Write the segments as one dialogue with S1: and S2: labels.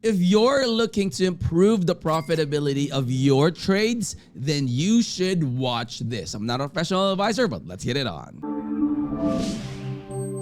S1: If you're looking to improve the profitability of your trades, then you should watch this. I'm not a professional advisor, but let's get it on.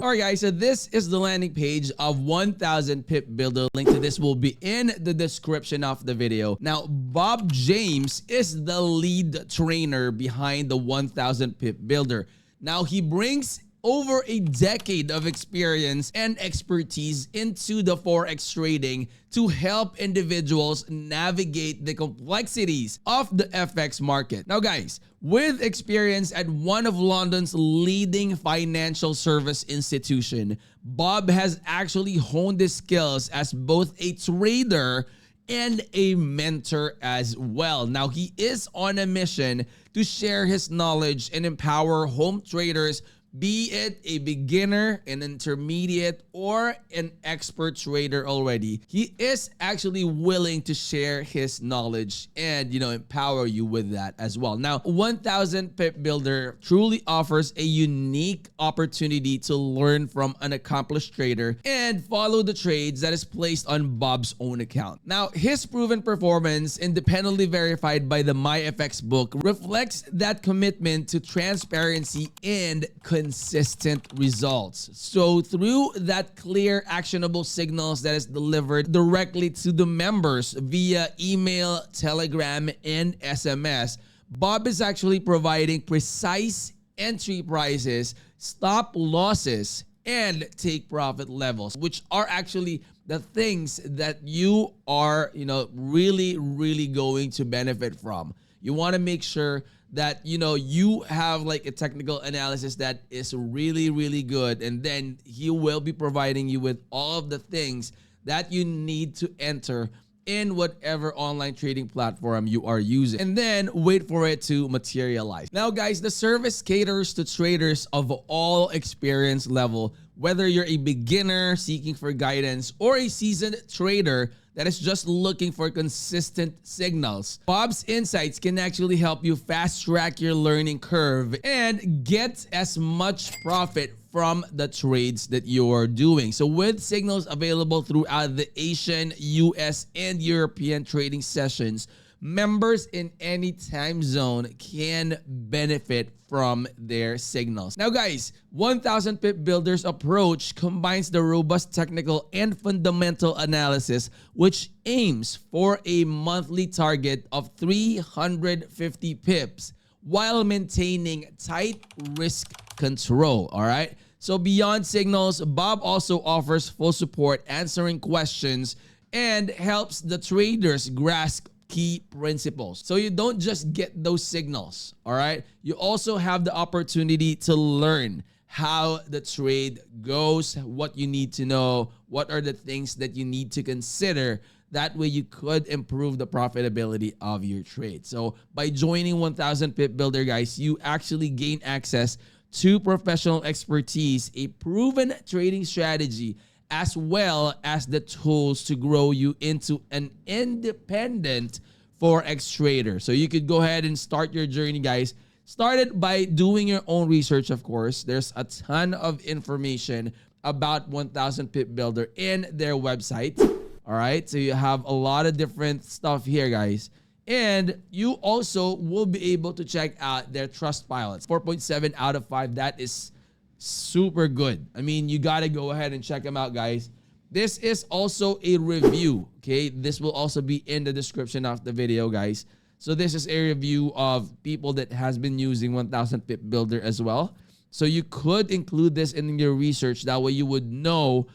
S1: Alright guys, so this is the landing page of 1000 Pip Builder. Link to this will be in the description of the video. Now, Bob James is the lead trainer behind the 1000 Pip Builder. Now, he brings over a decade of experience and expertise into the Forex trading to help individuals navigate the complexities of the FX market. Now guys, with experience at one of London's leading financial service institution, Bob has actually honed his skills as both a trader and a mentor as well. Now, he is on a mission to share his knowledge and empower home traders, be it a beginner, an intermediate, or an expert trader already. He is actually willing to share his knowledge and, empower you with that as well. Now, 1000 Pip Builder truly offers a unique opportunity to learn from an accomplished trader and follow the trades that is placed on Bob's own account. Now, his proven performance, independently verified by the MyFXBook, reflects that commitment to transparency and consistent results. So through that clear, actionable signals that is delivered directly to the members via email, Telegram, and SMS, Bob is actually providing precise entry prices, stop losses, and take profit levels, which are actually the things that you are, really going to benefit from. You want to make sure that you have like a technical analysis that is really good, and then he will be providing you with all of the things that you need to enter in whatever online trading platform you are using, and then wait for it to materialize. Now guys, the service caters to traders of all experience level, whether you're a beginner seeking for guidance or a seasoned trader that is just looking for consistent signals. Bob's insights can actually help you fast track your learning curve and get as much profit from the trades that you're doing. So with signals available throughout the Asian, US, and European trading sessions, members in any time zone can benefit from their signals. Now guys, 1000 Pip Builder's approach combines the robust technical and fundamental analysis, which aims for a monthly target of 350 pips while maintaining tight risk control. All right. So beyond signals, Bob also offers full support, answering questions, and helps the traders grasp key principles. So you don't just get those signals, all right? You also have the opportunity to learn how the trade goes, what you need to know, what are the things that you need to consider. That way you could improve the profitability of your trade. So by joining 1000 Pip Builder, guys, you actually gain access to professional expertise, a proven trading strategy, as well as the tools to grow you into an independent Forex trader. So you could go ahead and start your journey, guys. Start it by doing your own research, of course. There's a ton of information about 1000 Pip Builder in their website. All right, so you have a lot of different stuff here, guys. And you also will be able to check out their Trustpilot. 4.7 out of 5. That is super good. I mean, you got to go ahead and check them out, guys. This is also a review, okay? This will also be in the description of the video, guys. So this is a review of people that has been using 1000 Pip Builder as well. So you could include this in your research. That way you would know,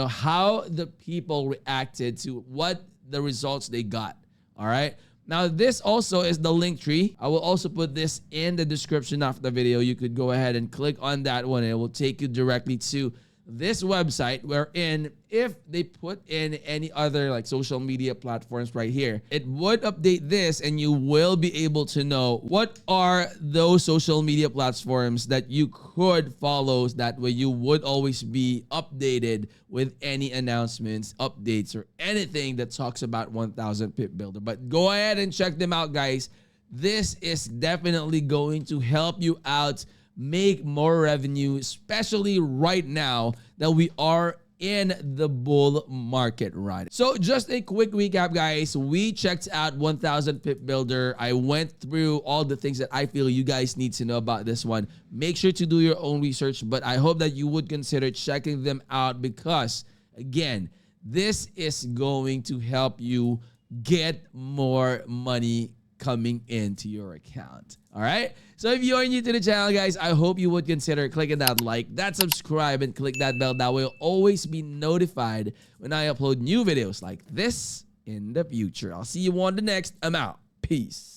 S1: how the people reacted to what the results they got, all right? Now, this also is the Linktree. I will also put this in the description of the video. You could go ahead and click on that one, and it will take you directly to this website, wherein if they put in any other like social media platforms right here, it would update this, and you will be able to know what are those social media platforms that you could follow. That way you would always be updated with any announcements, updates, or anything that talks about 1000 Pip Builder. But go ahead and check them out, guys. This is definitely going to help you out make more revenue, especially right now that we are in the bull market run. So just a quick recap, guys. We checked out 1000 pip builder. I went through all the things that I feel you guys need to know about this one. Make sure to do your own research, but I hope that you would consider checking them out because, again, this is going to help you get more money coming into your account. All right. So if you're new to the channel, guys, I hope you would consider clicking that like, that subscribe, and click that bell. That will always be notified when I upload new videos like this in the future. I'll see you on the next. I'm out. Peace.